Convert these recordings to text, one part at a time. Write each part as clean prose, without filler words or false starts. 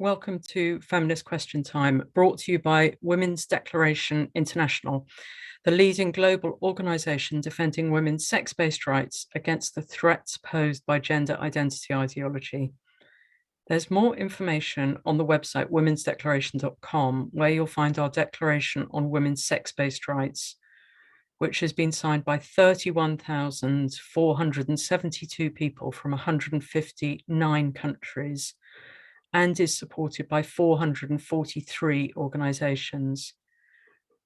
Welcome to Feminist Question Time, brought to you by Women's Declaration International, the leading global organisation defending women's sex-based rights against the threats posed by gender identity ideology. There's more information on the website womensdeclaration.com, where you'll find our declaration on women's sex-based rights, which has been signed by 31,472 people from 159 countries and is supported by 443 organisations.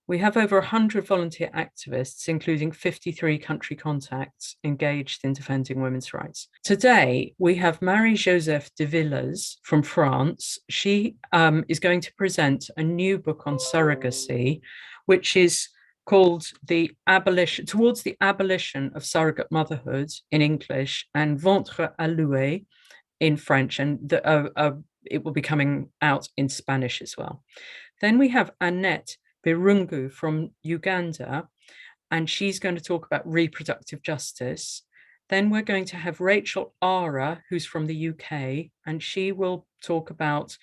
We have over 100 volunteer activists, including 53 country contacts, engaged in defending women's rights. Today, we have Marie-Josephe de Villers from France. She is going to present a new book on surrogacy, which is called Towards the Abolition of Surrogate Motherhood in English and Ventre alloué in French, and it will be coming out in Spanish as well. Then we have Annet Birungi from Uganda, and she's going to talk about reproductive justice. Then we're going to have Rachel Ara, who's from the UK, and she will talk about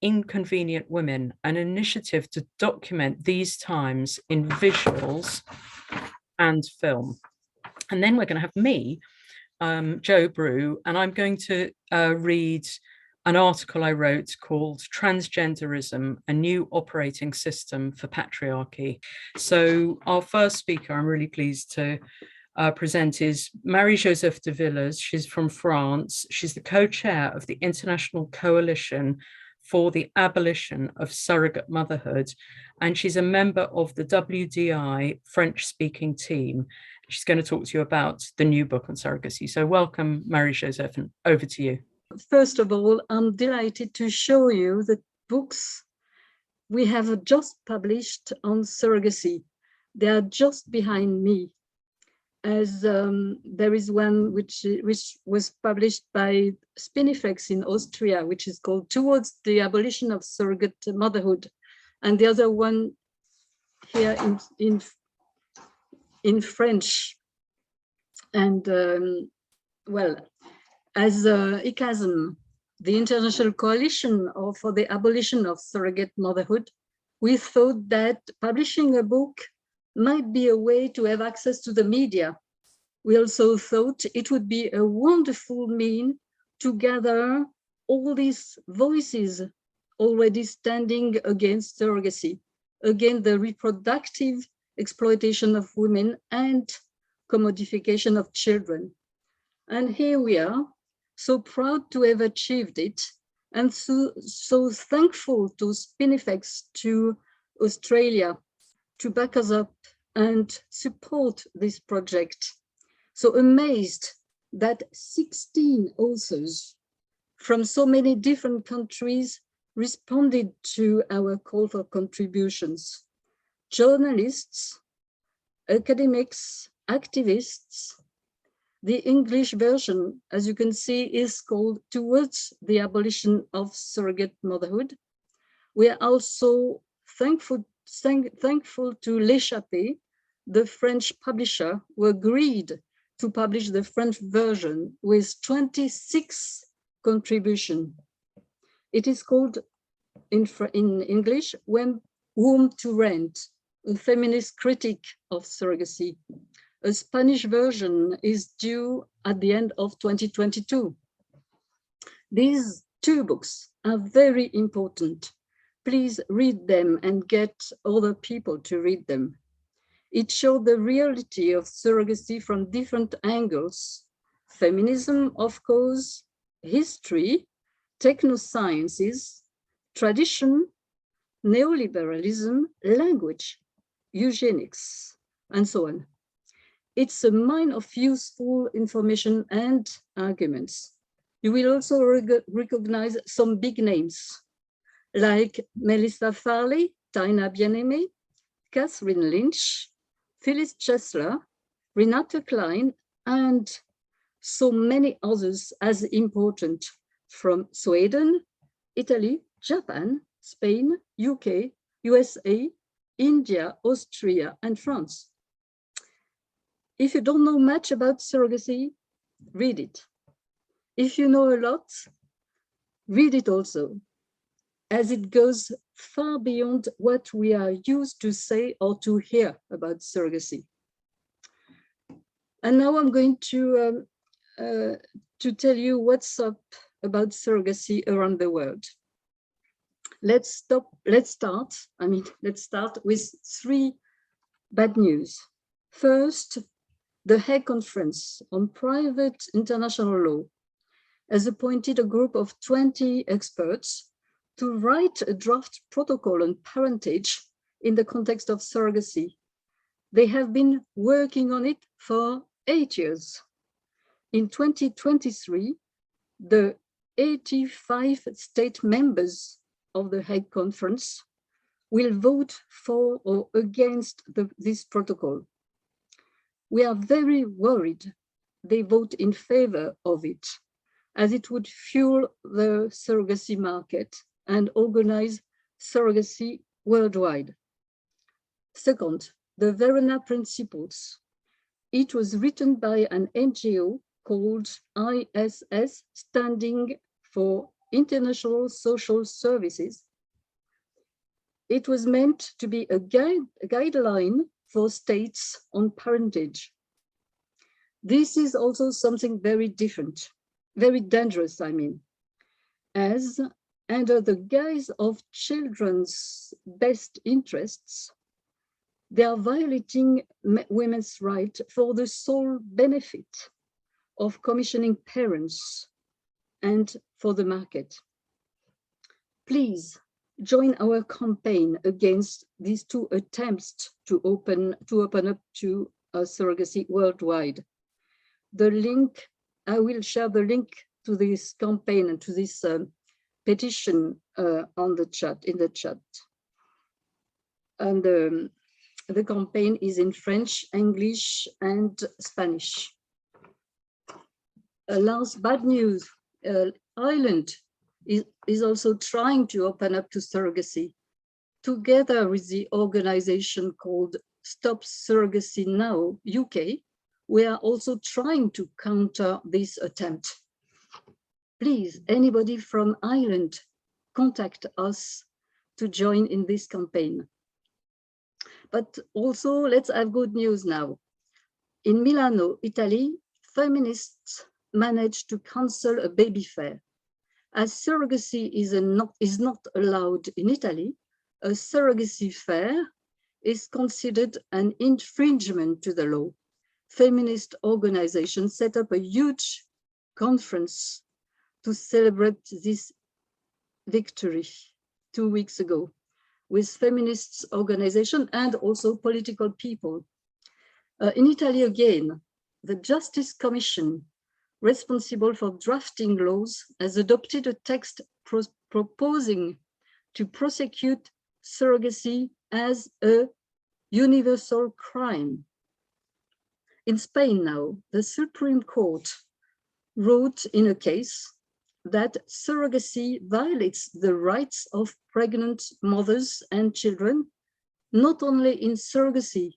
Inconvenient Women, an initiative to document these times in visuals and film. And then we're going to have me, Jo Brew, and I'm going to read an article I wrote called Transgenderism, a New Operating System for Patriarchy. So our first speaker, I'm really pleased to present, is Marie-Josephe de Villers. She's from France. She's the co-chair of the International Coalition for the Abolition of Surrogate Motherhood, and she's a member of the WDI French-speaking team. She's going to talk to you about the new book on surrogacy. So welcome, Marie-Josephe, and over to you. First of all, I'm delighted to show you the books we have just published on surrogacy. They are just behind me, as there is one which was published by Spinifex in Austria, which is called Towards the Abolition of Surrogate Motherhood, and the other one here in French. And well, as ICASM, the International Coalition for the Abolition of Surrogate Motherhood, we thought that publishing a book might be a way to have access to the media. We also thought it would be a wonderful means to gather all these voices already standing against surrogacy, against the reproductive exploitation of women and commodification of children. And here we are, so proud to have achieved it, and so thankful to Spinifex, to Australia, to back us up and support this project. So amazed that 16 authors from so many different countries responded to our call for contributions. Journalists, academics, activists. The English version, as you can see, is called Towards the Abolition of Surrogate Motherhood. We are also thankful to L'Échappée, the French publisher, who agreed to publish the French version with 26 contributions. It is called in English, Womb to Rent, a feminist critique of surrogacy. A Spanish version is due at the end of 2022. These two books are very important. Please read them and get other people to read them. It showed the reality of surrogacy from different angles: feminism, of course, history, technosciences, tradition, neoliberalism, language, eugenics, and so on. It's a mine of useful information and arguments. You will also recognize some big names like Melissa Farley, Taina Bien-Aimé, Catherine Lynch, Phyllis Chesler, Renata Klein, and so many others as important from Sweden, Italy, Japan, Spain, UK, USA, India, Austria, and France. If you don't know much about surrogacy, read it. If you know a lot, read it also. as it goes far beyond what we are used to say or to hear about surrogacy. And now I'm going to tell you what's up about surrogacy around the world. Let's start with 3 bad news. First, the Hague Conference on Private International Law has appointed a group of 20 experts to write a draft protocol on parentage in the context of surrogacy. They have been working on it for 8 years. In 2023, the 85 state members of the Hague Conference will vote for or against this protocol. We are very worried they vote in favor of it, as it would fuel the surrogacy market and organize surrogacy worldwide. Second, the Verona Principles. It was written by an NGO called ISS, standing for International Social Services. It was meant to be a guideline for states on parentage. This is also something very different, very dangerous, as under the guise of children's best interests, they are violating women's right for the sole benefit of commissioning parents and for the market. Please join our campaign against these 2 attempts to open up to surrogacy worldwide. The link, I will share the link to this campaign and to this petition in the chat. And the campaign is in French, English, and Spanish. Last bad news, Ireland is also trying to open up to surrogacy. Together with the organization called Stop Surrogacy Now, UK, we are also trying to counter this attempt. Please, anybody from Ireland, contact us to join in this campaign. But also, let's have good news now. In Milano, Italy, feminists managed to cancel a baby fair. As surrogacy is not allowed in Italy, a surrogacy fair is considered an infringement to the law. Feminist organizations set up a huge conference to celebrate this victory 2 weeks ago with feminists organization and also political people. In Italy again, the Justice Commission responsible for drafting laws has adopted a text proposing to prosecute surrogacy as a universal crime. In Spain now, the Supreme Court wrote in a case that surrogacy violates the rights of pregnant mothers and children, not only in surrogacy,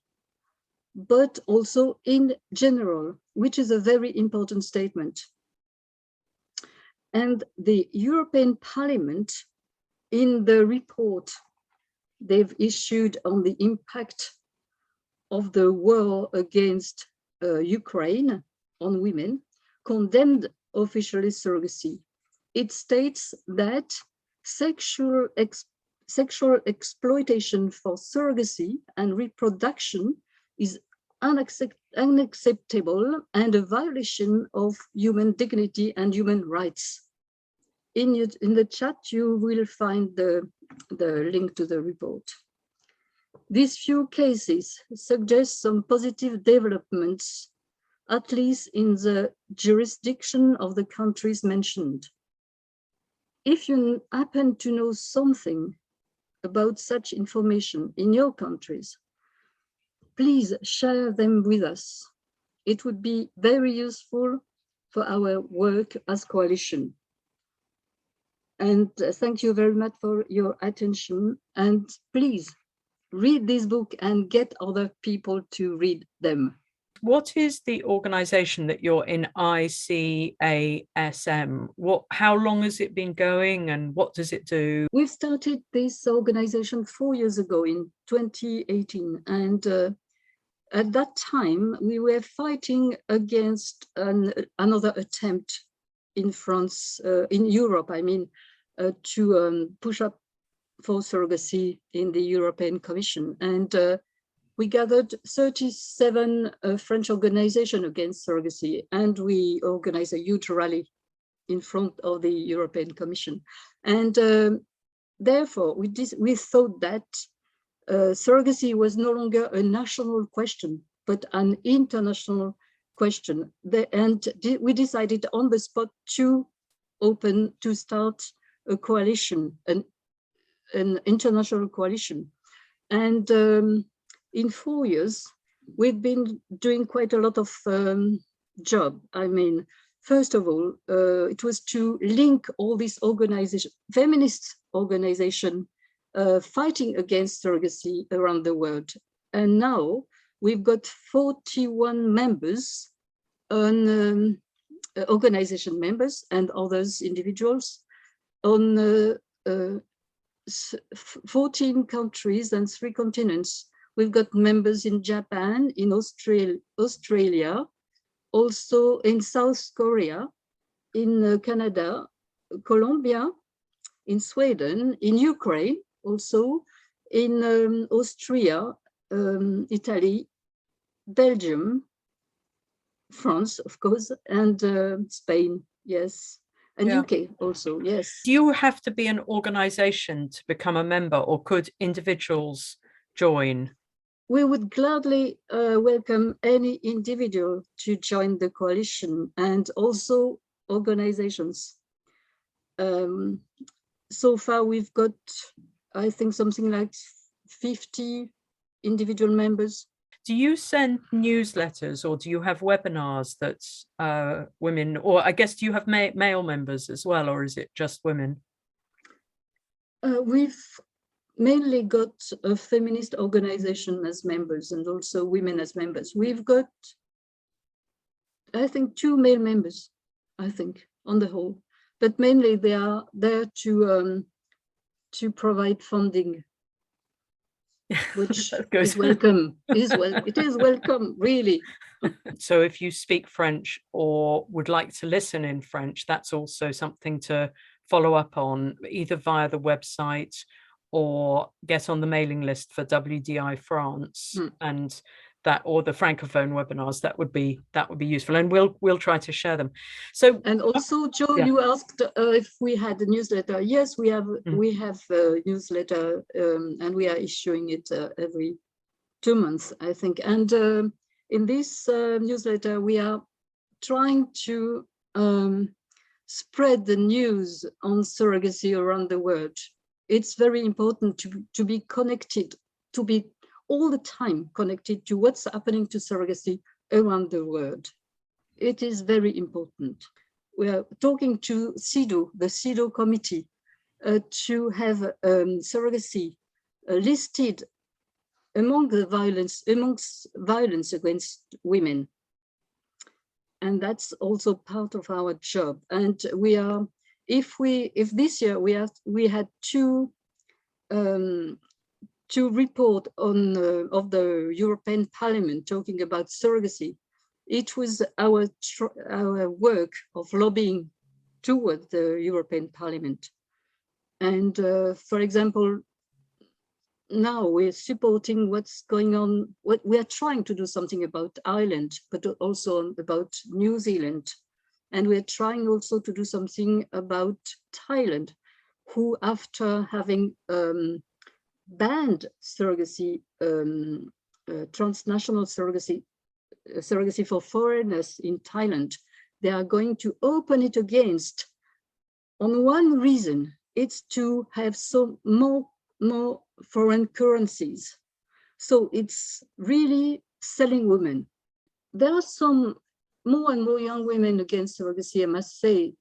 but also in general, which is a very important statement. And the European Parliament, in the report they've issued on the impact of the war against Ukraine on women, condemned officially surrogacy. It states that sexual exploitation for surrogacy and reproduction is unacceptable and a violation of human dignity and human rights. In the chat, you will find the link to the report. These few cases suggest some positive developments, at least in the jurisdiction of the countries mentioned. If you happen to know something about such information in your countries, please share them with us. It would be very useful for our work as coalition. And thank you very much for your attention. And please read this book and get other people to read them. What is the organization that you're in, ICASM? How long has it been going and what does it do? We've started this organization 4 years ago in 2018. And at that time, we were fighting against another attempt in France, in Europe, I mean, to push up for surrogacy in the European Commission. And we gathered 37 French organizations against surrogacy, and we organized a huge rally in front of the European Commission. And therefore, we thought that surrogacy was no longer a national question, but an international question. We decided on the spot to start a coalition, an international coalition. And in 4 years, we've been doing quite a lot of job. I mean, first of all, it was to link all these organizations, feminist organizations, fighting against surrogacy around the world. And now we've got 41 members, on organization members and others individuals on 14 countries and 3 continents. We've got members in Japan, in Australia, also in South Korea, in Canada, Colombia, in Sweden, in Ukraine, also in Austria, Italy, Belgium, France, of course, and Spain, yes, and UK also, yes. Do you have to be an organization to become a member, or could individuals join? We would gladly welcome any individual to join the coalition, and also organizations. So far, we've got, I think, something like 50 individual members. Do you send newsletters, or do you have webinars that women, or I guess, do you have male members as well, or is it just women? We've mainly got a feminist organization as members and also women as members. We've got, I think, 2 male members, I think, on the whole, but mainly they are there to provide funding, which is welcome. It is welcome, really. So if you speak French or would like to listen in French, that's also something to follow up on, either via the website or get on the mailing list for WDI France and that, or the francophone webinars. That would be useful, and we'll try to share them. So, and also, Joe, you asked if we had a newsletter. Yes, we have a newsletter, and we are issuing it every 2 months, I think. And in this newsletter, we are trying to spread the news on surrogacy around the world. It's very important to be connected, to be all the time connected to what's happening to surrogacy around the world. It is very important. We are talking to CEDAW, the CEDAW committee, to have surrogacy listed amongst violence against women. And that's also part of our job. And we are, if this year we had two report on of the European Parliament talking about surrogacy, it was our work of lobbying toward the European Parliament. And for example, now we're supporting what's going on. What we are trying to do something about Ireland, but also about New Zealand. And we're trying also to do something about Thailand, who, after having banned surrogacy, transnational surrogacy for foreigners in Thailand, they are going to open it against. On one reason, it's to have more foreign currencies. So it's really selling women. There are some more and more young women against surrogacy, I must say,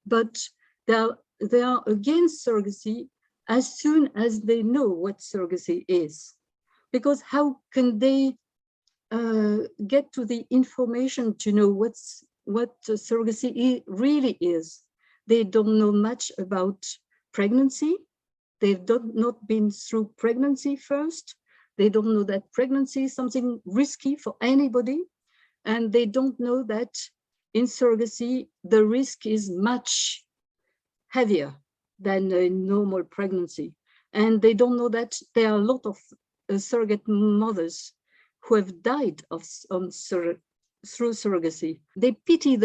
but they are against surrogacy as soon as they know what surrogacy is. Because how can they get to the information to know what surrogacy really is. They don't know much about pregnancy. They've not been through pregnancy first. They don't know that pregnancy is something risky for anybody. And they don't know that in surrogacy, the risk is much heavier than a normal pregnancy. And they don't know that there are a lot of surrogate mothers who have died through surrogacy. They pity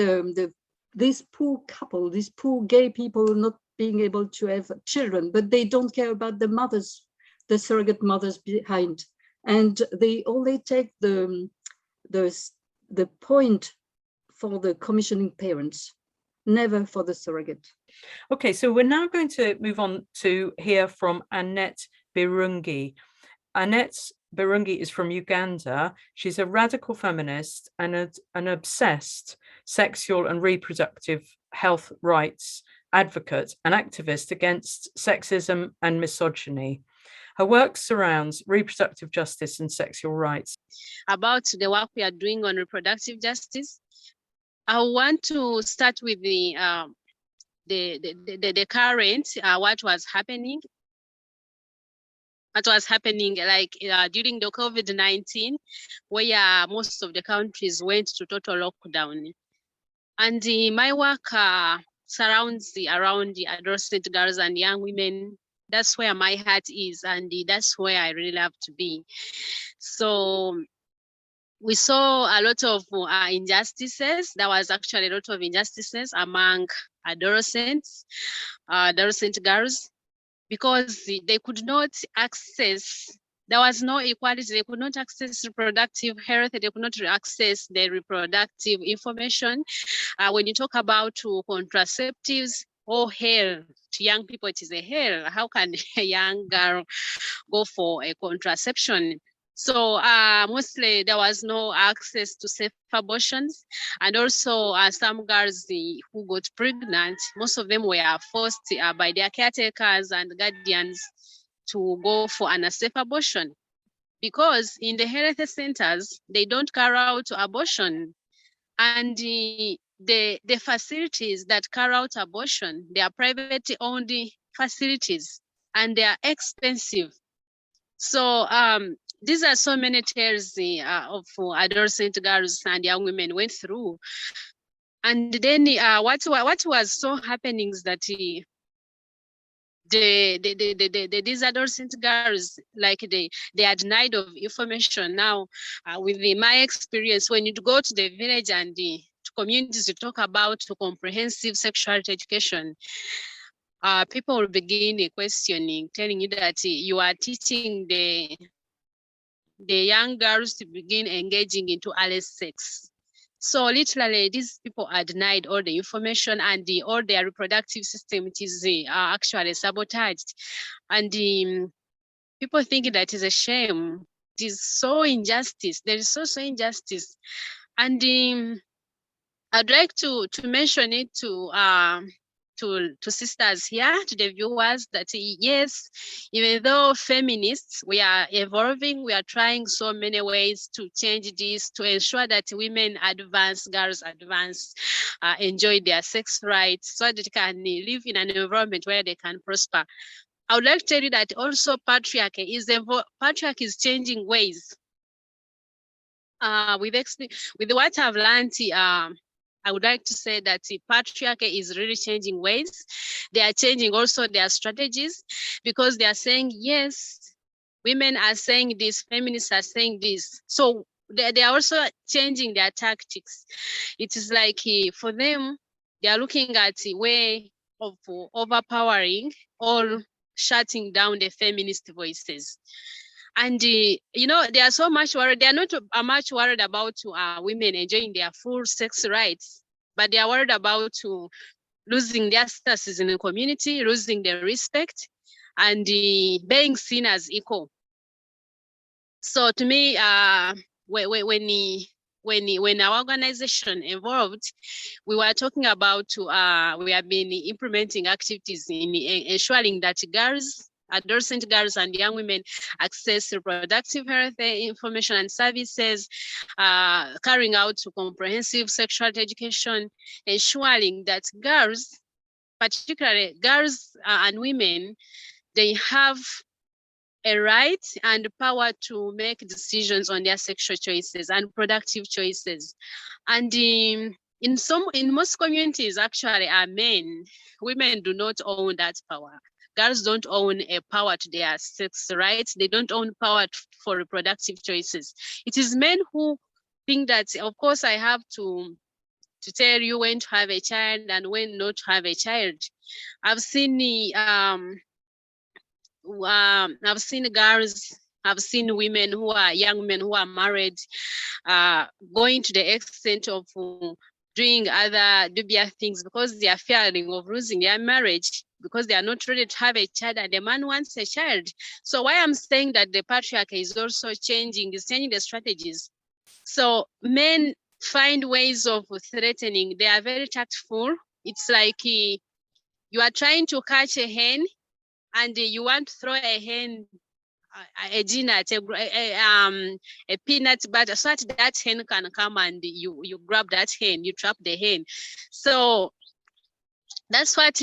this poor couple, these poor gay people not being able to have children, but they don't care about the mothers, the surrogate mothers behind. And they only take the point for the commissioning parents, never for the surrogate. Okay, so we're now going to move on to hear from Annet Birungi. Annet Birungi is from Uganda. She's a radical feminist and an obsessed sexual and reproductive health rights advocate and activist against sexism and misogyny. Her work surrounds reproductive justice and sexual rights. About the work we are doing on reproductive justice, I want to start with the current, what was happening like during the COVID-19, where most of the countries went to total lockdown. And my work surrounds around the adolescent girls and young women. That's where my heart is, and that's where I really love to be. So we saw a lot of injustices. There was actually a lot of injustices among adolescent girls, because they could not access, there was no equality, they could not access reproductive health, they could not access the reproductive information. When you talk about contraceptives or hair, to young people it is a hair. How can a young girl go for a contraception? So mostly there was no access to safe abortions, and also some girls who got pregnant, most of them were forced by their caretakers and guardians to go for an unsafe abortion, because in the health centers they don't carry out abortion, and the facilities that carry out abortion, they are privately owned facilities and they are expensive. So these are so many tales of adolescent girls and young women went through. And then what was so happening is that these adolescent girls, like they are denied of information. Now, with my experience, when you go to the village and to communities, you talk about comprehensive sexuality education, people will begin questioning, telling you that you are teaching the young girls to begin engaging into early sex. So literally, these people are denied all the information, and all their reproductive system is actually sabotaged. And people think that is a shame. It is so injustice. There is so injustice. And I'd like to mention it to sisters here, to the viewers, that yes, even though feminists, we are evolving, we are trying so many ways to change this, to ensure that women advance, girls advance, enjoy their sex rights, so that they can live in an environment where they can prosper. I would like to tell you that also patriarchy is changing ways. With what I've learned, I would like to say that the patriarchy is really changing ways. They are changing also their strategies, because they are saying, yes, women are saying this, feminists are saying this. So they are also changing their tactics. It is like for them, they are looking at a way of overpowering or shutting down the feminist voices. And they are so much worried. They are not much worried about women enjoying their full sex rights, but they are worried about losing their status in the community, losing their respect, and being seen as equal. So to me, when our organization evolved, we were talking about we have been implementing activities in ensuring that girls adolescent girls and young women access reproductive health information and services, carrying out comprehensive sexual education, ensuring that girls, particularly girls and women, they have a right and power to make decisions on their sexual choices and productive choices. And in most communities actually are men. Women do not own that power. Girls don't own a power to their sex rights. They don't own power for reproductive choices. It is men who think that, of course, I have to tell you when to have a child and when not to have a child. I've seen girls, I've seen women who are young women who are married, going to the extent of doing other dubious things because they are fearing of losing their marriage, because they are not ready to have a child and the man wants a child. So why I'm saying that the patriarchy is also changing, is changing the strategies. So men find ways of threatening. They are very tactful. It's like you are trying to catch a hen and you want to throw a hen, a peanut butter, so that hen can come and you grab that hen, you trap the hen. So that's what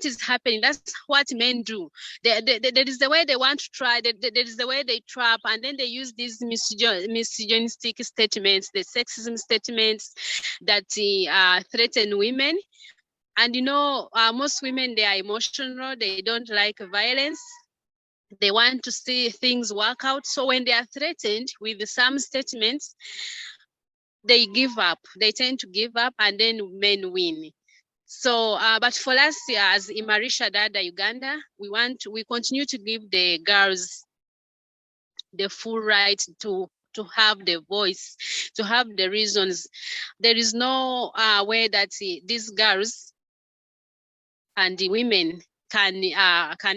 is happening. That's what men do. There is the way they want to try. There is the way they trap, and then they use these misogynistic statements, the sexism statements that threaten women. And most women, they are emotional. They don't like violence. They want to see things work out. So when they are threatened with some statements, they give up. They tend to give up, and then men win. So, but for us, as Imarisha Dada Uganda, we continue to give the girls the full right to have the voice, to have the reasons. There is no way that these girls and the women can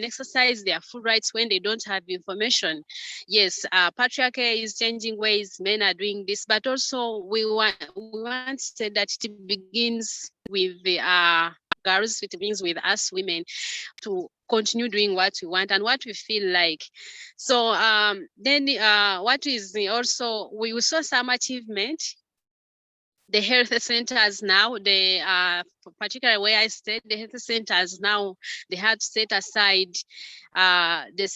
exercise their full rights when they don't have information. Yes, patriarchy is changing ways. Men are doing this, but also we want to say that it begins with the girls. It begins with us women to continue doing what we want and what we feel like. So then what is also, we saw some achievement. The health centers now, particularly where I stayed, the health centers now, they have to set aside the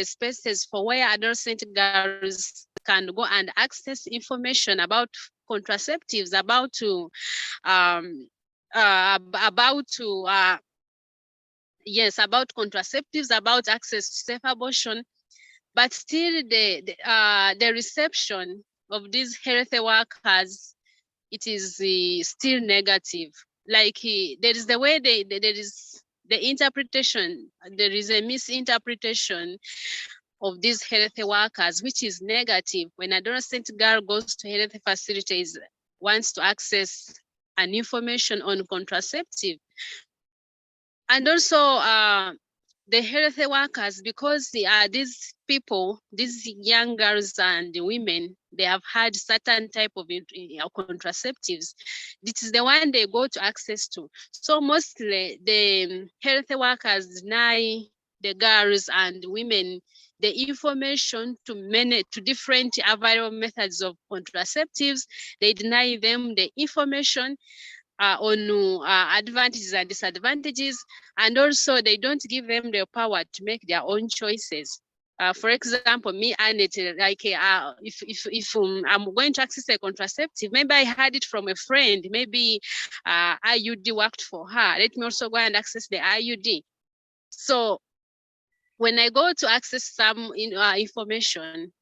spaces for where adolescent girls can go and access information about contraceptives, about contraceptives, about access to safe abortion. But still the reception of these health workers, it is still negative. Like there is the way there is the interpretation, there is a misinterpretation of these health workers, which is negative. When an adolescent girl goes to health facilities, wants to access an information on contraceptive. And also the health workers, because these people, these young girls and women, they have had certain type of contraceptives. This is the one they go to access to. So mostly the health workers deny the girls and women the information to different available methods of contraceptives. They deny them the information on advantages and disadvantages, and also they don't give them the power to make their own choices. For example, me, Annet, like if I'm going to access a contraceptive, maybe I had it from a friend, maybe IUD worked for her. Let me also go and access the IUD. So when I go to access some information,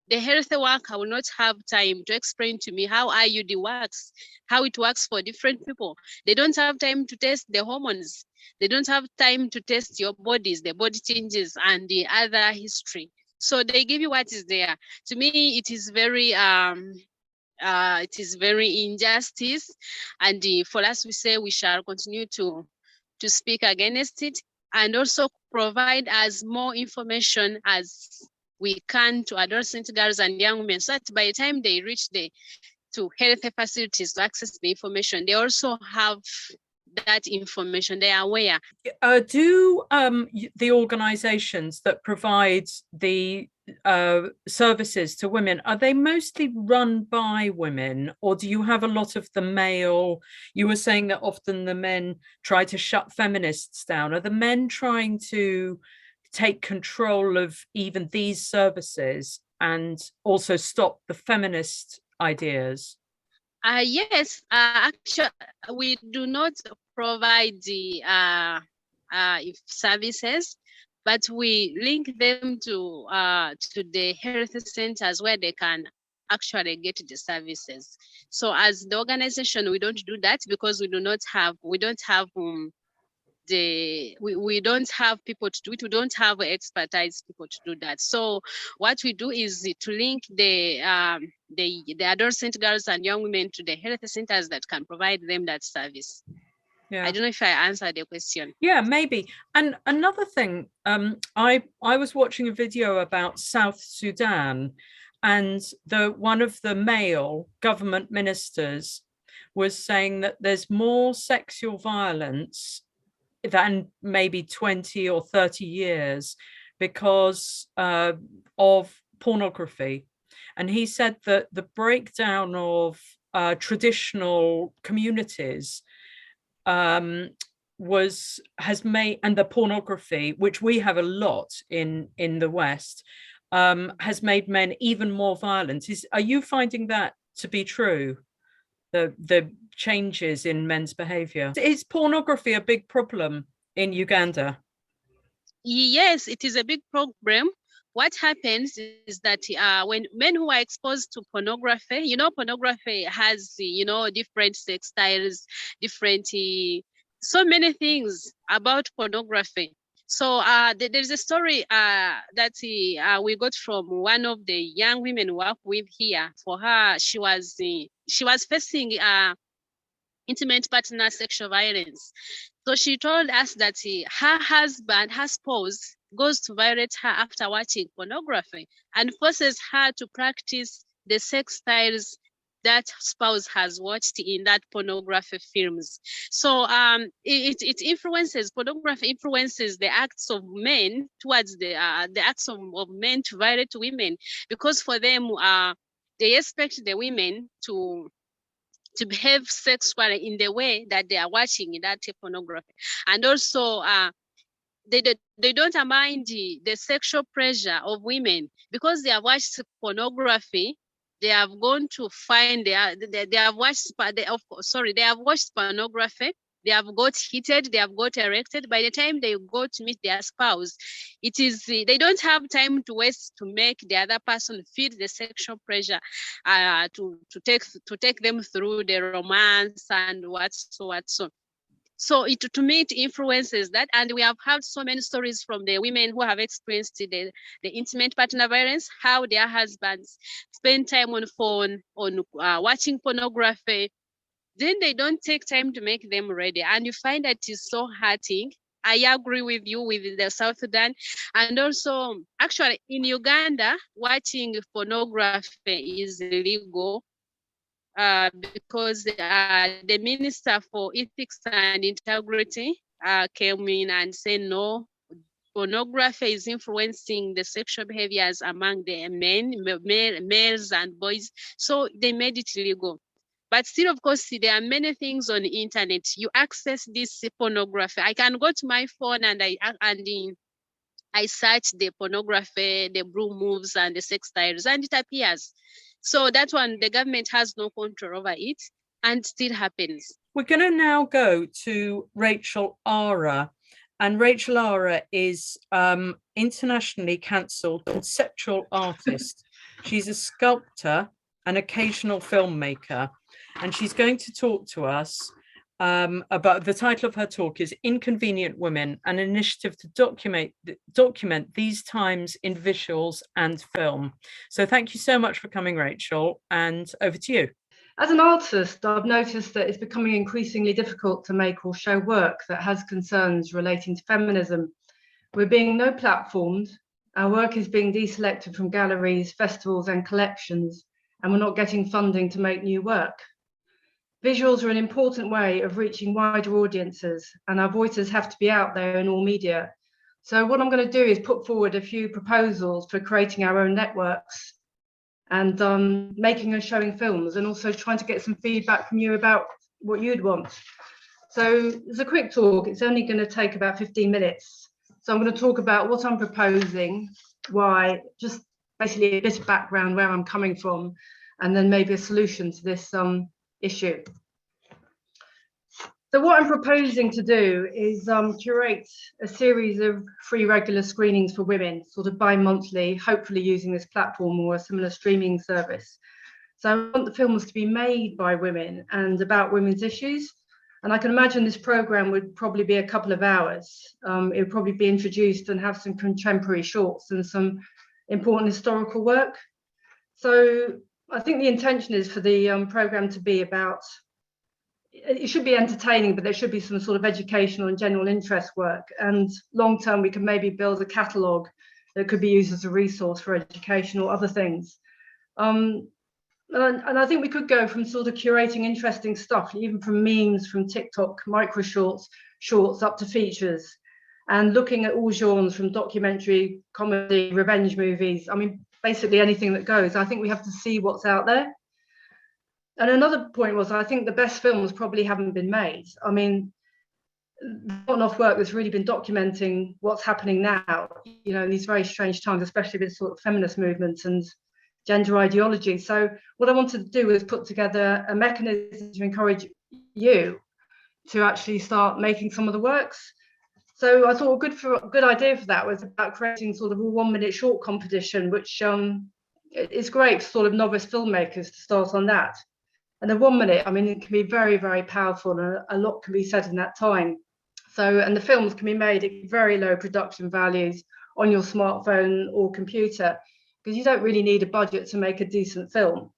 the health worker will not have time to explain to me how IUD works, how it works for different people. They don't have time to test the hormones. They don't have time to test your bodies, the body changes and the other history. So they give you what is there. To me, it is very injustice. And for us, we say we shall continue to speak against it, and also provide as more information as we can to adolescent girls and young women, so that by the time they reach to health facilities to access the information, they also have that information. They are aware. Do the organizations that provide the services to women, are they mostly run by women, or do you have a lot of the male? You were saying that often the men try to shut feminists down. Are the men trying to take control of even these services and also stop the feminist ideas? Yes, actually, we do not provide the services, but we link them to the health centers where they can actually get the services. So as the organization, we don't do that because we don't have we don't have people to do it. We don't have expertise people to do that. So what we do is to link the adolescent girls and young women to the health centers that can provide them that service. Yeah. I don't know if I answered the question. Yeah, maybe. And another thing, I was watching a video about South Sudan, and one of the male government ministers was saying that there's more sexual violence than maybe 20 or 30 years because of pornography. And he said that the breakdown of traditional communities has made, and the pornography, which we have a lot in the West, has made men even more violent. Are you finding that to be true? The changes in men's behavior. Is pornography a big problem in Uganda? Yes, it is a big problem. What happens is that when men who are exposed to pornography, pornography has, different sex styles, different, so many things about pornography. So there's a story that we got from one of the young women we work with here. For her, she was facing intimate partner sexual violence. So she told us that her spouse, goes to violate her after watching pornography and forces her to practice the sex styles that spouse has watched in that pornography films. So it influences, pornography influences the acts of men towards the acts of men to violate women, because for them, they expect the women to behave sexually in the way that they are watching in that pornography. And also they don't mind the sexual pressure of women, because they have watched pornography. They have gone to find they have watched pornography. They have got heated, they have got erected. By the time they go to meet their spouse, it is they don't have time to waste to make the other person feel the sexual pressure to take them through the romance and what so. So to me, it influences that. And we have had so many stories from the women who have experienced the intimate partner violence, how their husbands spend time on phone, on watching pornography. Then they don't take time to make them ready. And you find that it's so hurting. I agree with you with the South Sudan. And also, actually, in Uganda, watching pornography is illegal. Because the Minister for Ethics and Integrity came in and said, no, pornography is influencing the sexual behaviors among the males and boys. So they made it illegal. But still, of course, there are many things on the internet. You access this pornography. I can go to my phone and I search the pornography, the blue moves and the sex styles, and it appears. So that one, the government has no control over it, and still happens. We're going to now go to Rachel Ara. And Rachel Ara is internationally cancelled conceptual artist. She's a sculptor, an occasional filmmaker, and she's going to talk to us about, the title of her talk is Inconvenient Women, an initiative to document these times in visuals and film. So thank you so much for coming, Rachel, and over to you. As an artist, I've noticed that it's becoming increasingly difficult to make or show work that has concerns relating to feminism. We're being no platformed, our work is being deselected from galleries, festivals and collections, and we're not getting funding to make new work. Visuals are an important way of reaching wider audiences, and our voices have to be out there in all media. So what I'm going to do is put forward a few proposals for creating our own networks and making and showing films, and also trying to get some feedback from you about what you'd want. So it's a quick talk. It's only going to take about 15 minutes. So I'm going to talk about what I'm proposing, why, just basically a bit of background where I'm coming from, and then maybe a solution to this issue. So what I'm proposing to do is curate a series of free regular screenings for women, sort of bi-monthly, hopefully using this platform or a similar streaming service. So I want the films to be made by women and about women's issues. And I can imagine this program would probably be a couple of hours. It would probably be introduced and have some contemporary shorts and some important historical work. So I think the intention is for the program to be about, it should be entertaining, but there should be some sort of educational and general interest work. And long term, we can maybe build a catalogue that could be used as a resource for education or other things. And I think we could go from sort of curating interesting stuff, even from memes, from TikTok, micro shorts up to features, and looking at all genres, from documentary, comedy, revenge movies. I mean, basically anything that goes. I think we have to see what's out there. And another point was, I think the best films probably haven't been made. I mean, not enough work that's really been documenting what's happening now, you know, in these very strange times, especially with sort of feminist movements and gender ideology. So what I wanted to do was put together a mechanism to encourage you to actually start making some of the works. So I thought a good idea for that was about creating sort of a 1 minute short competition, which is great for sort of novice filmmakers to start on that. And the 1 minute, I mean, it can be very, very powerful, and a lot can be said in that time. So, and the films can be made at very low production values on your smartphone or computer, because you don't really need a budget to make a decent film.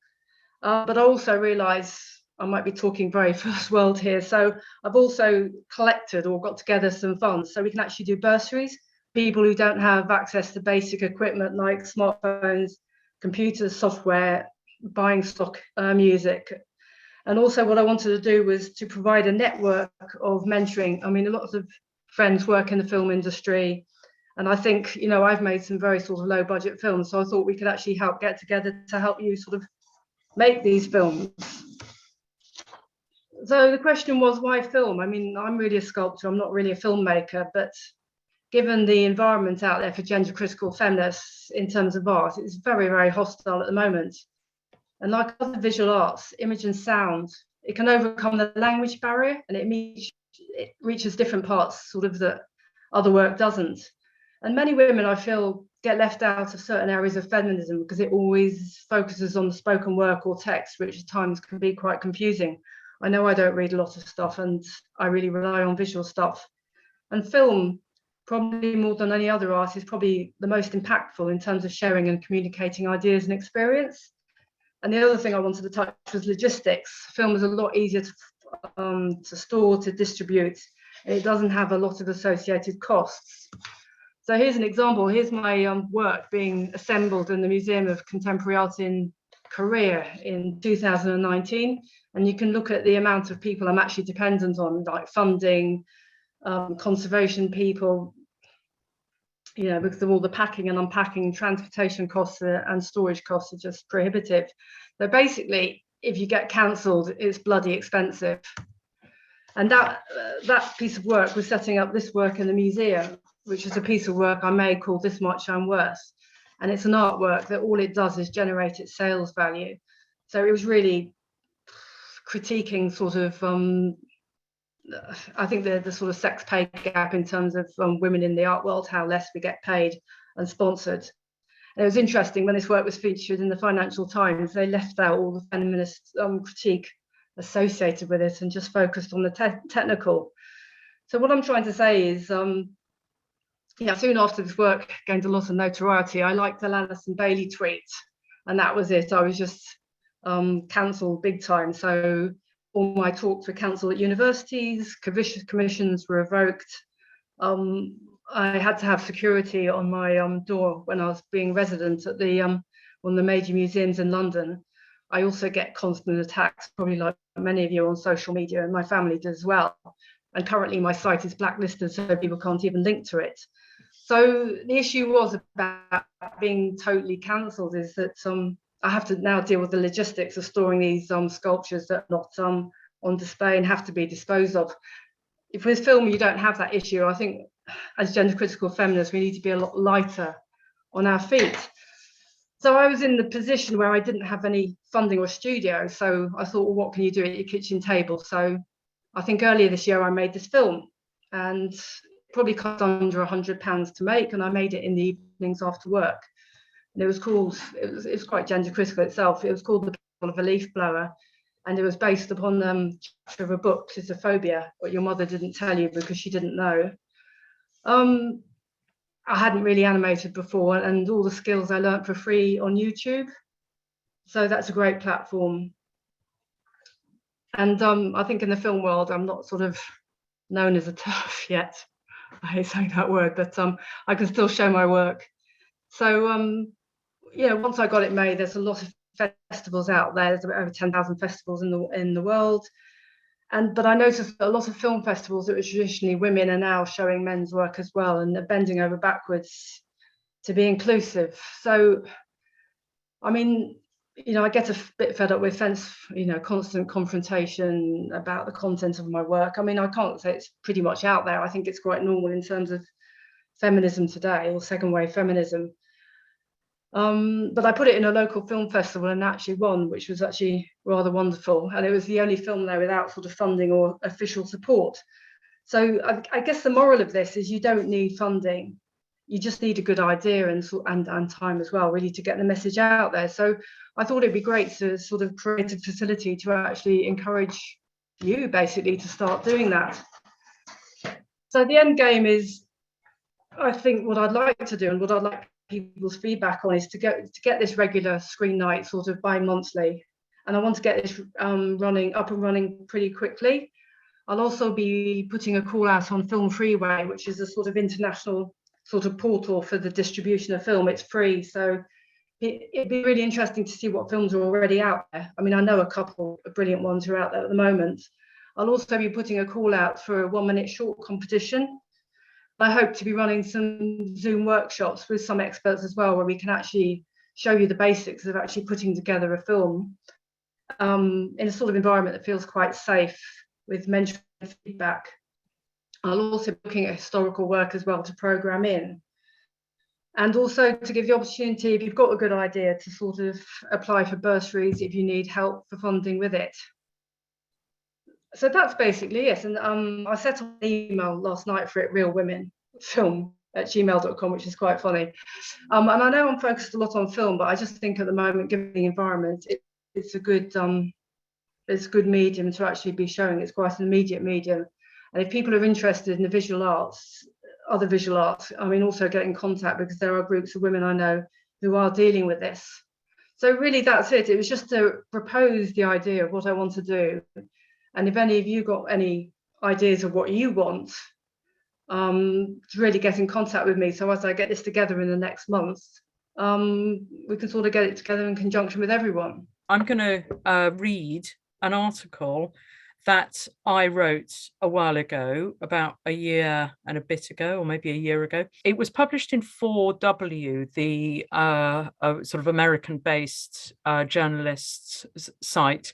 But I also realise I might be talking very first world here. So I've also collected or got together some funds so we can actually do bursaries. People who don't have access to basic equipment like smartphones, computers, software, buying stock music. And also what I wanted to do was to provide a network of mentoring. I mean, a lot of friends work in the film industry, and I think, you know, I've made some very sort of low budget films. So I thought we could actually get together to help you sort of make these films. So the question was, why film? I mean, I'm really a sculptor, I'm not really a filmmaker, but given the environment out there for gender critical feminists in terms of art, it's very, very hostile at the moment. And like other visual arts, image and sound, it can overcome the language barrier, and it reaches different parts sort of that other work doesn't. And many women, I feel, get left out of certain areas of feminism because it always focuses on the spoken work or text, which at times can be quite confusing. I know I don't read a lot of stuff, and I really rely on visual stuff. And film, probably more than any other art, is probably the most impactful in terms of sharing and communicating ideas and experience. And the other thing I wanted to touch was logistics. Film is a lot easier to store, to distribute, and it doesn't have a lot of associated costs. So here's an example. Here's my work being assembled in the Museum of Contemporary Art in Korea in 2019. And you can look at the amount of people I'm actually dependent on, like funding, conservation people, you know, because of all the packing and unpacking, transportation costs and storage costs are just prohibitive. So basically, if you get cancelled, it's bloody expensive. And that piece of work was setting up this work in the museum, which is a piece of work I made called This Much I'm Worth. And it's an artwork that all it does is generate its sales value. So it was really critiquing sort of, I think the sort of sex pay gap in terms of women in the art world, how less we get paid and sponsored. And it was interesting when this work was featured in the Financial Times, they left out all the feminist critique associated with it and just focused on the technical. So what I'm trying to say is, yeah, soon after this work gained a lot of notoriety, I liked the Alison Bailey tweet, and that was it. I was just cancelled big time. So all my talks were cancelled at universities, commissions were revoked. I had to have security on my door when I was being resident at one of the major museums in London. I also get constant attacks, probably like many of you on social media, and my family does as well. And currently my site is blacklisted, so people can't even link to it. So the issue was about being totally cancelled is that I have to now deal with the logistics of storing these sculptures that are not on display and have to be disposed of. If with film you don't have that issue, I think as gender critical feminists we need to be a lot lighter on our feet. So I was in the position where I didn't have any funding or studio, so I thought, well, what can you do at your kitchen table? So I think earlier this year I made this film, and probably cost under £100 to make, and I made it in the evenings after work. And it was called, it was quite gender critical itself. It was called The People of a Leaf Blower, and it was based upon chapter of a book, Cystophobia, What Your Mother Didn't Tell You Because She Didn't Know. I hadn't really animated before, and all the skills I learned for free on YouTube. So that's a great platform. And I think in the film world, I'm not sort of known as a TERF yet. I hate saying that word, but I can still show my work. So yeah, once I got it made, there's a lot of festivals out there. There's over 10,000 festivals in the world. But I noticed that a lot of film festivals that were traditionally women are now showing men's work as well, and they're bending over backwards to be inclusive. So, I mean, you know, I get a bit fed up with constant confrontation about the content of my work. I mean, I can't say it's pretty much out there. I think it's quite normal in terms of feminism today, or second wave feminism. But I put it in a local film festival and actually won, which was actually rather wonderful. And it was the only film there without sort of funding or official support. So I guess the moral of this is you don't need funding. You just need a good idea and time as well, really, to get the message out there. So I thought it'd be great to sort of create a facility to actually encourage you basically to start doing that. So the end game is, I think what I'd like to do and what I'd like people's feedback on is to get this regular screen night sort of bi-monthly, and I want to get this up and running pretty quickly. I'll also be putting a call out on Film Freeway, which is a sort of international sort of portal for the distribution of film. It's free, so it'd be really interesting to see what films are already out there. I mean, I know a couple of brilliant ones who are out there at the moment. I'll also be putting a call out for a 1-minute short competition. I hope to be running some Zoom workshops with some experts as well, where we can actually show you the basics of actually putting together a film in a sort of environment that feels quite safe, with mentoring feedback. I'll also be looking at historical work as well to program in, and also to give the opportunity, if you've got a good idea, to sort of apply for bursaries if you need help for funding with it. So that's basically it. And I set up an email last night for it, realwomenfilm@gmail.com, which is quite funny. And I know I'm focused a lot on film, but I just think at the moment, given the environment, it's a good medium to actually be showing. It's quite an immediate medium. And if people are interested in the visual arts, other visual arts, I mean, also get in contact, because there are groups of women I know who are dealing with this. So really, that's it. It was just to propose the idea of what I want to do. And if any of you got any ideas of what you want, to really get in contact with me. So as I get this together in the next month, we can sort of get it together in conjunction with everyone. I'm going to read an article that I wrote a while ago, about a year and a bit ago, or maybe a year ago. It was published in 4W, the sort of American-based journalists' site,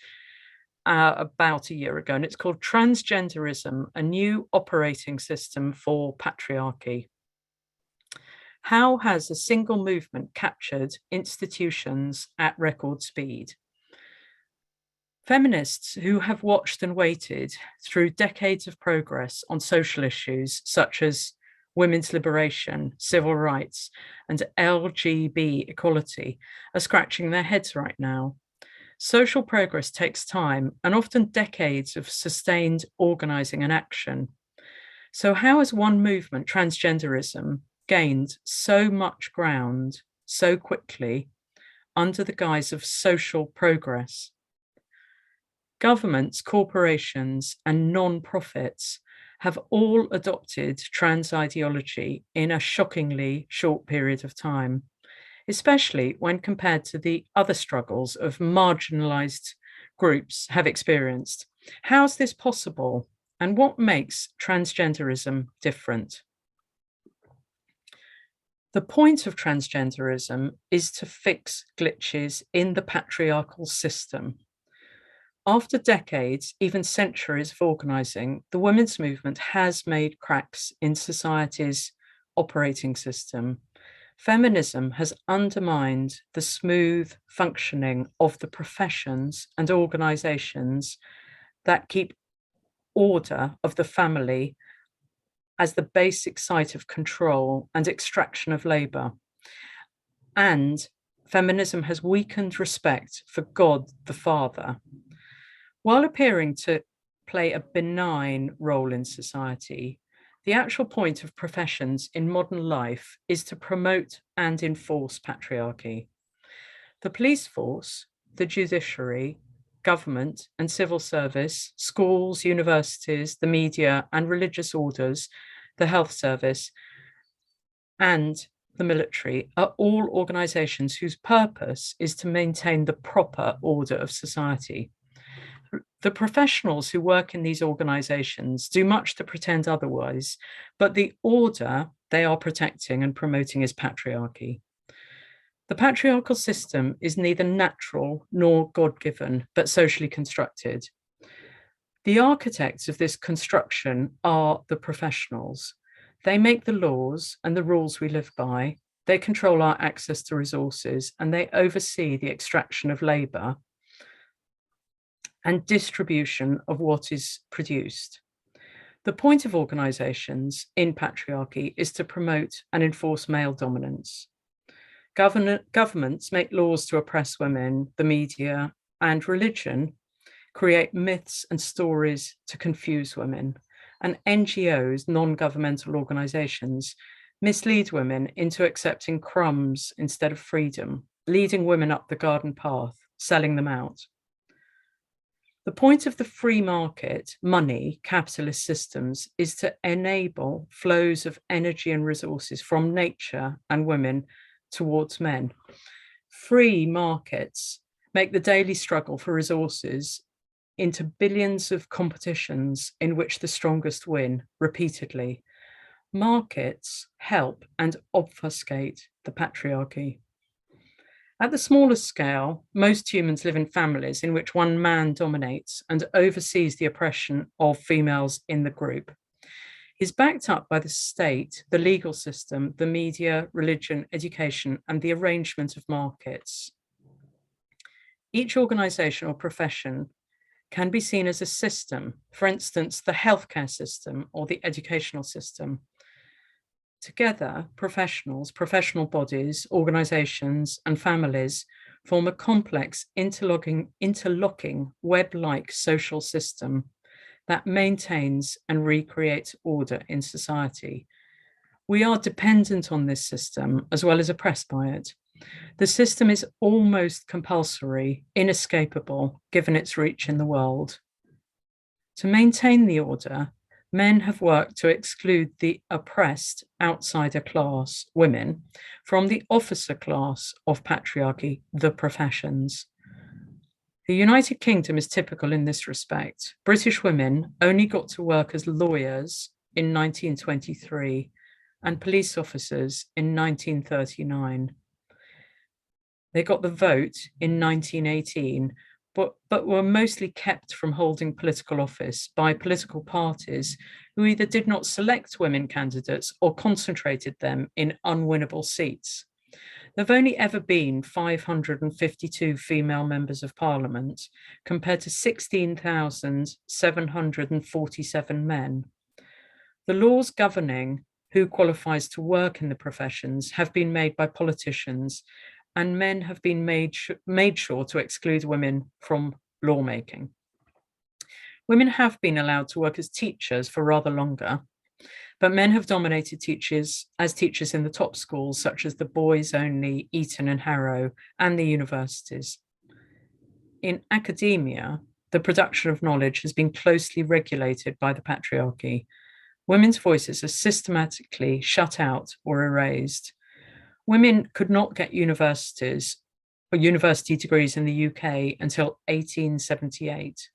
about a year ago, and it's called Transgenderism, a New Operating System for Patriarchy. How has a single movement captured institutions at record speed? Feminists who have watched and waited through decades of progress on social issues such as women's liberation, civil rights, and LGB equality are scratching their heads right now. Social progress takes time and often decades of sustained organising and action. So how has one movement, transgenderism, gained so much ground so quickly under the guise of social progress? Governments, corporations, and non-profits have all adopted trans ideology in a shockingly short period of time, especially when compared to the other struggles of marginalized groups have experienced. How's this possible? And what makes transgenderism different? The point of transgenderism is to fix glitches in the patriarchal system. After decades, even centuries of organising, the women's movement has made cracks in society's operating system. Feminism has undermined the smooth functioning of the professions and organisations that keep order of the family as the basic site of control and extraction of labour. And feminism has weakened respect for God the Father. While appearing to play a benign role in society, the actual point of professions in modern life is to promote and enforce patriarchy. The police force, the judiciary, government and civil service, schools, universities, the media and religious orders, the health service, and the military are all organisations whose purpose is to maintain the proper order of society. The professionals who work in these organisations do much to pretend otherwise, but the order they are protecting and promoting is patriarchy. The patriarchal system is neither natural nor God-given, but socially constructed. The architects of this construction are the professionals. They make the laws and the rules we live by. They control our access to resources, and they oversee the extraction of labour and distribution of what is produced. The point of organisations in patriarchy is to promote and enforce male dominance. Governments make laws to oppress women, the media, and religion create myths and stories to confuse women, and NGOs, non-governmental organisations, mislead women into accepting crumbs instead of freedom, leading women up the garden path, selling them out. The point of the free market, money, capitalist systems is to enable flows of energy and resources from nature and women towards men. Free markets make the daily struggle for resources into billions of competitions in which the strongest win repeatedly. Markets help and obfuscate the patriarchy. At the smallest scale, most humans live in families in which one man dominates and oversees the oppression of females in the group. He's backed up by the state, the legal system, the media, religion, education, and the arrangement of markets. Each organisation or profession can be seen as a system, for instance, the healthcare system or the educational system. Together, professionals, professional bodies, organisations, and families form a complex interlocking web-like social system that maintains and recreates order in society. We are dependent on this system as well as oppressed by it. The system is almost compulsory, inescapable, given its reach in the world. To maintain the order, men have worked to exclude the oppressed outsider class, women, from the officer class of patriarchy, the professions. The United Kingdom is typical in this respect. British women only got to work as lawyers in 1923 and police officers in 1939. They got the vote in 1918, but were mostly kept from holding political office by political parties who either did not select women candidates or concentrated them in unwinnable seats. There have only ever been 552 female members of parliament compared to 16,747 men. The laws governing who qualifies to work in the professions have been made by politicians, and men have been made sure to exclude women from lawmaking. Women have been allowed to work as teachers for rather longer, but men have dominated as teachers in the top schools, such as the boys only Eton and Harrow, and the universities. In academia, the production of knowledge has been closely regulated by the patriarchy. Women's voices are systematically shut out or erased. Women could not get universities university degrees in the UK until 1878.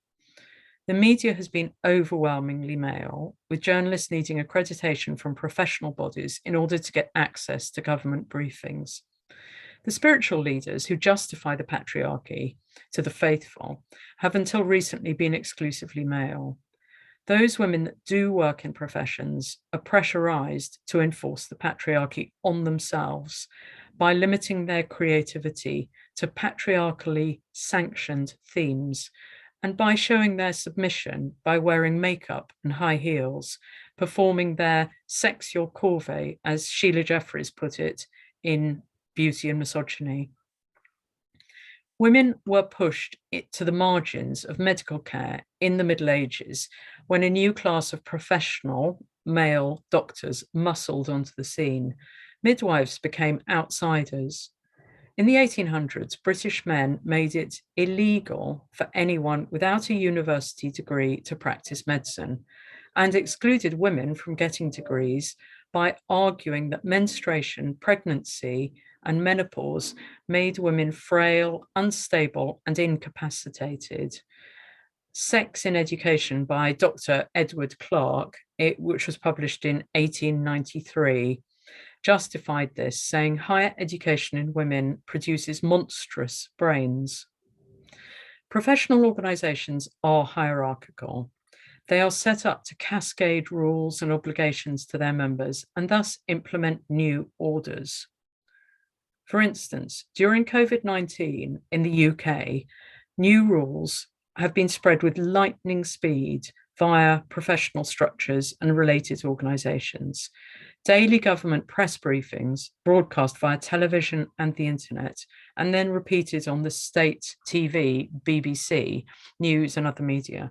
The media has been overwhelmingly male, with journalists needing accreditation from professional bodies in order to get access to government briefings. The spiritual leaders who justify the patriarchy to the faithful have until recently been exclusively male. Those women that do work in professions are pressurized to enforce the patriarchy on themselves by limiting their creativity to patriarchally sanctioned themes, and by showing their submission by wearing makeup and high heels, performing their sexual corvée, as Sheila Jeffreys put it in Beauty and Misogyny. Women were pushed to the margins of medical care in the Middle Ages when a new class of professional male doctors muscled onto the scene. Midwives became outsiders. In the 1800s, British men made it illegal for anyone without a university degree to practice medicine, and excluded women from getting degrees by arguing that menstruation, pregnancy, and menopause made women frail, unstable, and incapacitated. Sex in Education by Dr. Edward Clarke, which was published in 1893, justified this, saying higher education in women produces monstrous brains. Professional organizations are hierarchical. They are set up to cascade rules and obligations to their members and thus implement new orders. For instance, during COVID-19 in the UK, new rules have been spread with lightning speed via professional structures and related organizations. Daily government press briefings broadcast via television and the internet, and then repeated on the state TV, BBC, news and other media.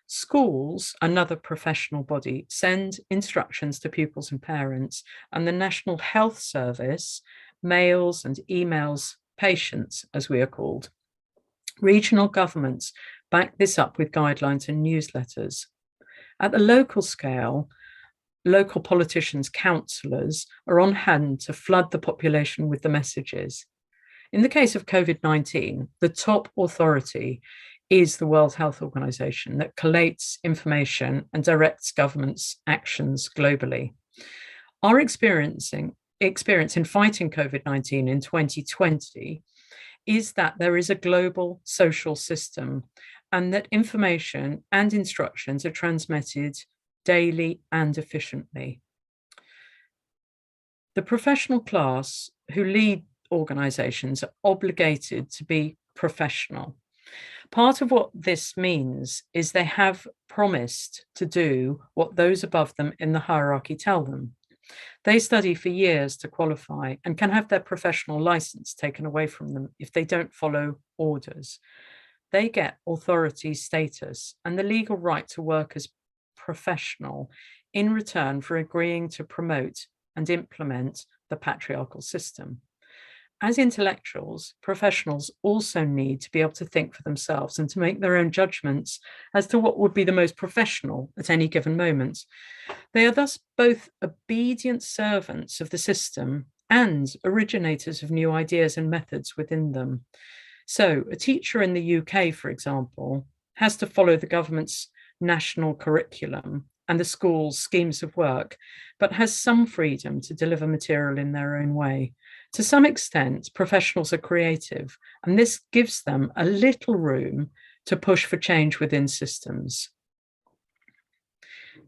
Schools, another professional body, send instructions to pupils and parents, and the National Health Service mails and emails patients, as we are called. Regional governments back this up with guidelines and newsletters. At the local scale, local politicians, councillors are on hand to flood the population with the messages. In the case of COVID-19, the top authority is the World Health Organization that collates information and directs governments' actions globally. Our experience in fighting COVID-19 in 2020 is that there is a global social system and that information and instructions are transmitted daily and efficiently. The professional class who lead organizations are obligated to be professional. Part of what this means is they have promised to do what those above them in the hierarchy tell them. They study for years to qualify and can have their professional license taken away from them if they don't follow orders. They get authority status and the legal right to work as professional in return for agreeing to promote and implement the patriarchal system. As intellectuals, professionals also need to be able to think for themselves and to make their own judgments as to what would be the most professional at any given moment. They are thus both obedient servants of the system and originators of new ideas and methods within them. So a teacher in the UK, for example, has to follow the government's national curriculum and the school's schemes of work, but has some freedom to deliver material in their own way. To some extent, professionals are creative, and this gives them a little room to push for change within systems.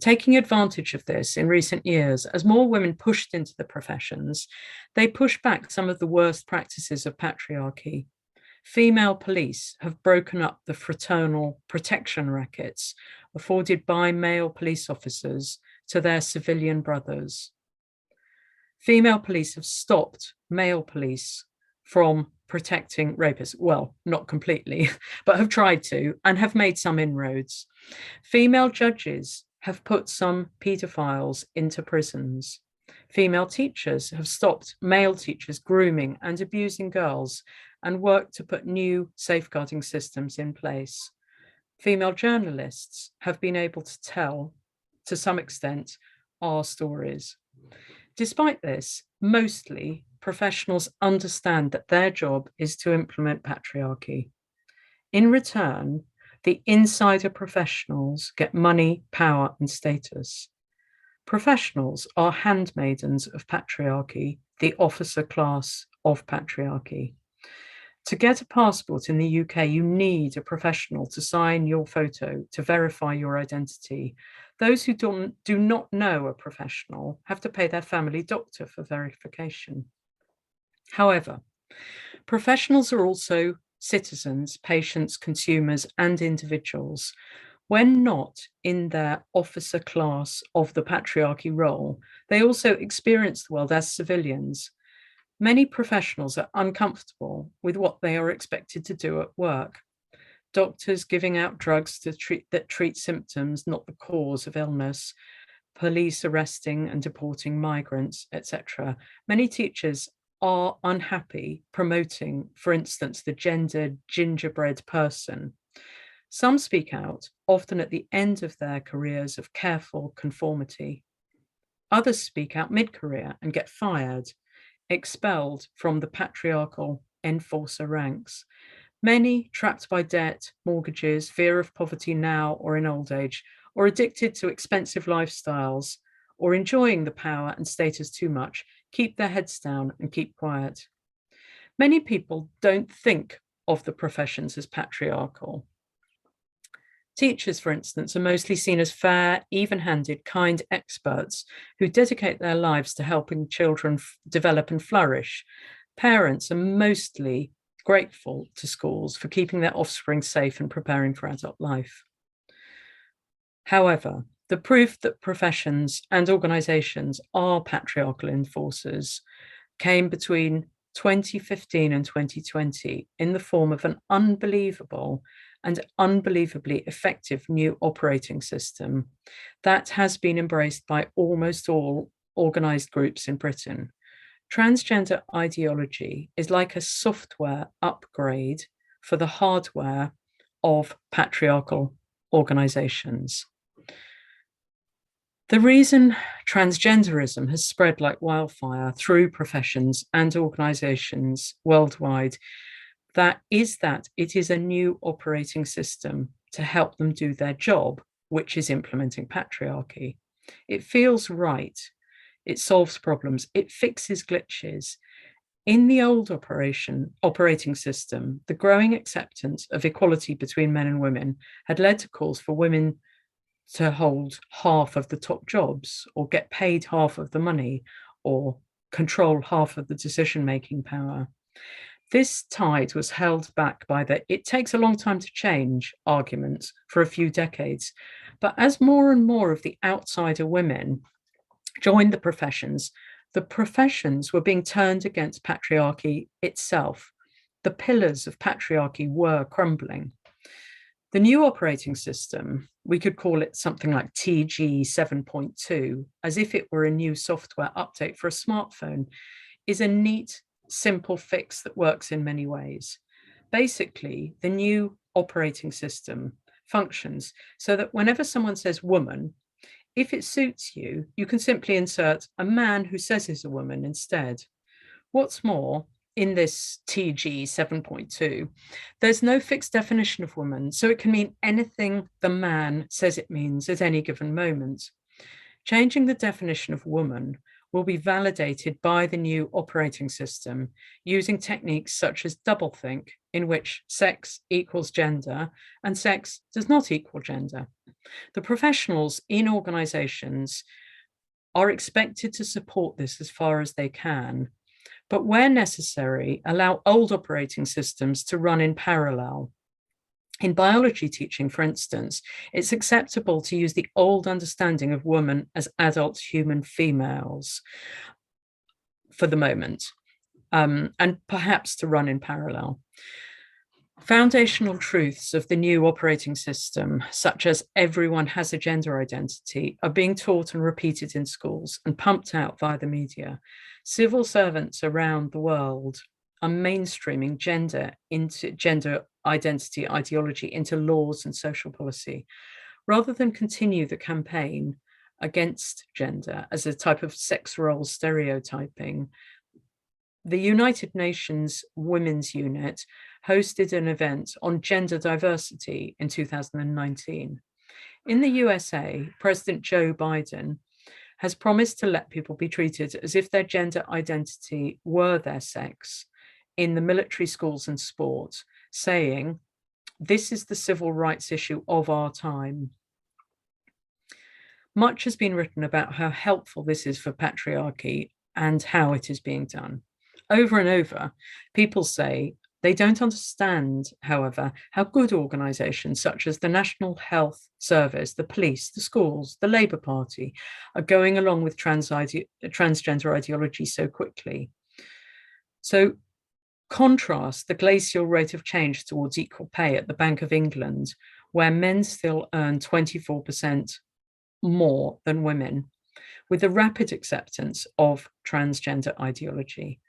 Taking advantage of this in recent years, as more women pushed into the professions, they pushed back some of the worst practices of patriarchy. Female police have broken up the fraternal protection rackets afforded by male police officers to their civilian brothers. Female police have stopped male police from protecting rapists. Well, not completely, but have tried to and have made some inroads. Female judges have put some paedophiles into prisons. Female teachers have stopped male teachers grooming and abusing girls and worked to put new safeguarding systems in place. Female journalists have been able to tell, to some extent, our stories. Despite this, mostly professionals understand that their job is to implement patriarchy. In return, the insider professionals get money, power, and status. Professionals are handmaidens of patriarchy, the officer class of patriarchy. To get a passport in the UK, you need a professional to sign your photo to verify your identity. Those who do not know a professional have to pay their family doctor for verification. However, professionals are also citizens, patients, consumers, and individuals. When not in their officer class of the patriarchy role, they also experience the world as civilians. Many professionals are uncomfortable with what they are expected to do at work. Doctors giving out drugs that treat symptoms, not the cause of illness, police arresting and deporting migrants, etc. Many teachers are unhappy promoting, for instance, the gendered gingerbread person. Some speak out, often at the end of their careers of careful conformity. Others speak out mid-career and get fired, expelled from the patriarchal enforcer ranks. Many trapped by debt, mortgages, fear of poverty now or in old age, or addicted to expensive lifestyles, or enjoying the power and status too much, keep their heads down and keep quiet. Many people don't think of the professions as patriarchal. Teachers, for instance, are mostly seen as fair, even-handed, kind experts who dedicate their lives to helping children develop and flourish. Parents are mostly grateful to schools for keeping their offspring safe and preparing for adult life. However, the proof that professions and organisations are patriarchal enforcers came between 2015 and 2020 in the form of an unbelievable and unbelievably effective new operating system that has been embraced by almost all organised groups in Britain. Transgender ideology is like a software upgrade for the hardware of patriarchal organisations. The reason transgenderism has spread like wildfire through professions and organisations worldwide that it is a new operating system to help them do their job, which is implementing patriarchy. It feels right. It solves problems. It fixes glitches. In the old operating system, the growing acceptance of equality between men and women had led to calls for women to hold half of the top jobs, or get paid half of the money, or control half of the decision-making power. This tide was held back by the "it takes a long time to change" argument for a few decades. But as more and more of the outsider women joined the professions were being turned against patriarchy itself. The pillars of patriarchy were crumbling. The new operating system, we could call it something like TG 7.2, as if it were a new software update for a smartphone, is a neat, simple fix that works in many ways. Basically, the new operating system functions so that whenever someone says woman, if it suits you, you can simply insert a man who says he's a woman instead. What's more, in this TG 7.2, there's no fixed definition of woman, so it can mean anything the man says it means at any given moment. Changing the definition of woman will be validated by the new operating system using techniques such as doublethink, in which sex equals gender and sex does not equal gender. The professionals in organisations are expected to support this as far as they can, but where necessary, allow old operating systems to run in parallel. In biology teaching, for instance, it's acceptable to use the old understanding of women as adult human females for the moment, and perhaps to run in parallel. Foundational truths of the new operating system, such as everyone has a gender identity, are being taught and repeated in schools and pumped out via the media. Civil servants around the world are mainstreaming gender identity ideology into laws and social policy, rather than continue the campaign against gender as a type of sex role stereotyping. the United Nations Women's Unit hosted an event on gender diversity in 2019. In the USA, President Joe Biden has promised to let people be treated as if their gender identity were their sex in the military, schools, and sport, saying, "This is the civil rights issue of our time." Much has been written about how helpful this is for patriarchy and how it is being done. Over and over, people say they don't understand, however, how good organisations such as the National Health Service, the police, the schools, the Labour Party are going along with transgender ideology so quickly. So contrast the glacial rate of change towards equal pay at the Bank of England, where men still earn 24% more than women, with the rapid acceptance of transgender ideology.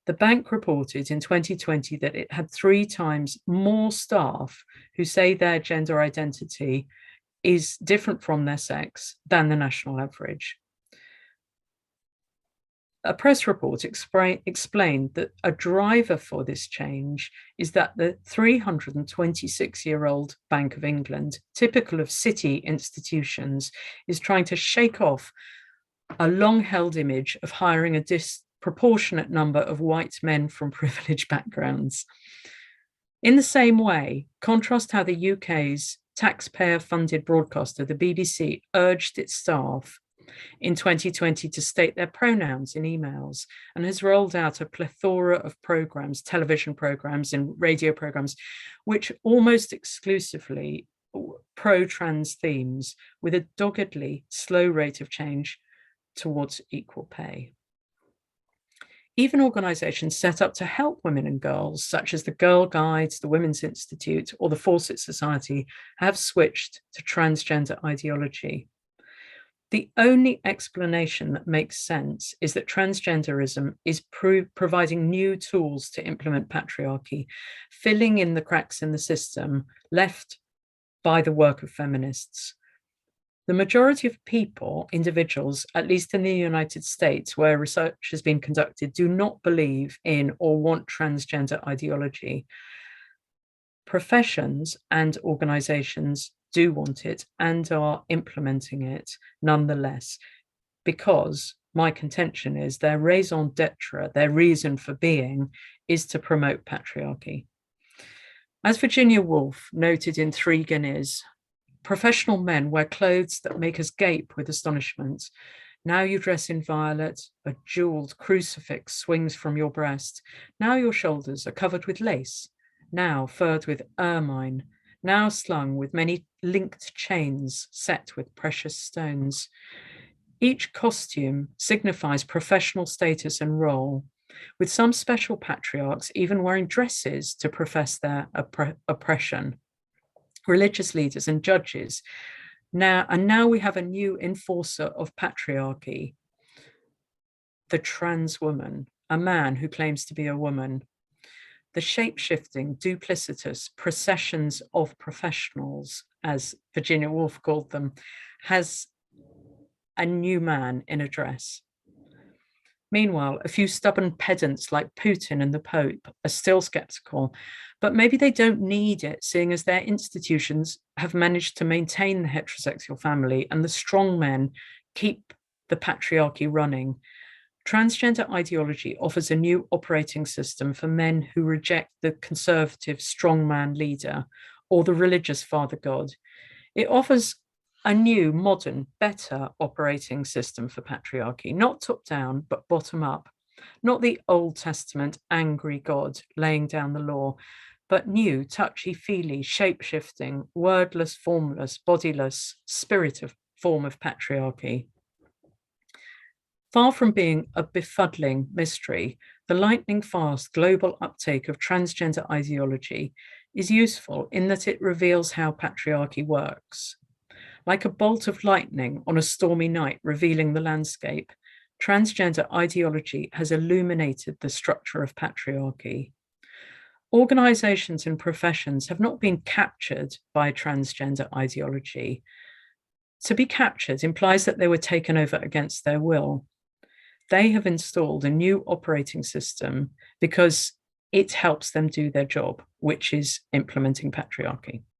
The bank reported in 2020 that it had 3 times more staff who say their gender identity is different from their sex than the national average. A press report explained that a driver for this change is that the 326-year-old Bank of England, typical of city institutions, is trying to shake off a long-held image of hiring a disproportionate number of white men from privileged backgrounds. In the same way, contrast how the UK's taxpayer-funded broadcaster, the BBC, urged its staff in 2020 to state their pronouns in emails and has rolled out a plethora of programs, television programs and radio programs, which almost exclusively pro-trans themes with a doggedly slow rate of change towards equal pay. Even organisations set up to help women and girls, such as the Girl Guides, the Women's Institute, or the Fawcett Society, have switched to transgender ideology. The only explanation that makes sense is that transgenderism is providing new tools to implement patriarchy, filling in the cracks in the system left by the work of feminists. The majority of people, individuals, at least in the United States, where research has been conducted, do not believe in or want transgender ideology. Professions and organizations do want it and are implementing it nonetheless, because my contention is their raison d'etre, their reason for being, is to promote patriarchy. As Virginia Woolf noted in 3 Guineas, professional men wear clothes that make us gape with astonishment. Now you dress in violet, a jeweled crucifix swings from your breast. Now your shoulders are covered with lace, now furred with ermine, now slung with many linked chains set with precious stones. Each costume signifies professional status and role, with some special patriarchs even wearing dresses to profess their oppression. Religious leaders and judges. Now we have a new enforcer of patriarchy, the trans woman, a man who claims to be a woman. The shape-shifting, duplicitous processions of professionals, as Virginia Woolf called them, has a new man in a dress. Meanwhile, a few stubborn pedants like Putin and the Pope are still skeptical, but maybe they don't need it, seeing as their institutions have managed to maintain the heterosexual family and the strong men keep the patriarchy running. Transgender ideology offers a new operating system for men who reject the conservative strongman leader or the religious father god. It offers a new, modern, better operating system for patriarchy, not top down, but bottom up, not the Old Testament angry God laying down the law, but new, touchy-feely, shape-shifting, wordless, formless, bodiless, form of patriarchy. Far from being a befuddling mystery, the lightning-fast global uptake of transgender ideology is useful in that it reveals how patriarchy works. Like a bolt of lightning on a stormy night revealing the landscape, transgender ideology has illuminated the structure of patriarchy. Organizations and professions have not been captured by transgender ideology. To be captured implies that they were taken over against their will. they have installed a new operating system because it helps them do their job, which is implementing patriarchy.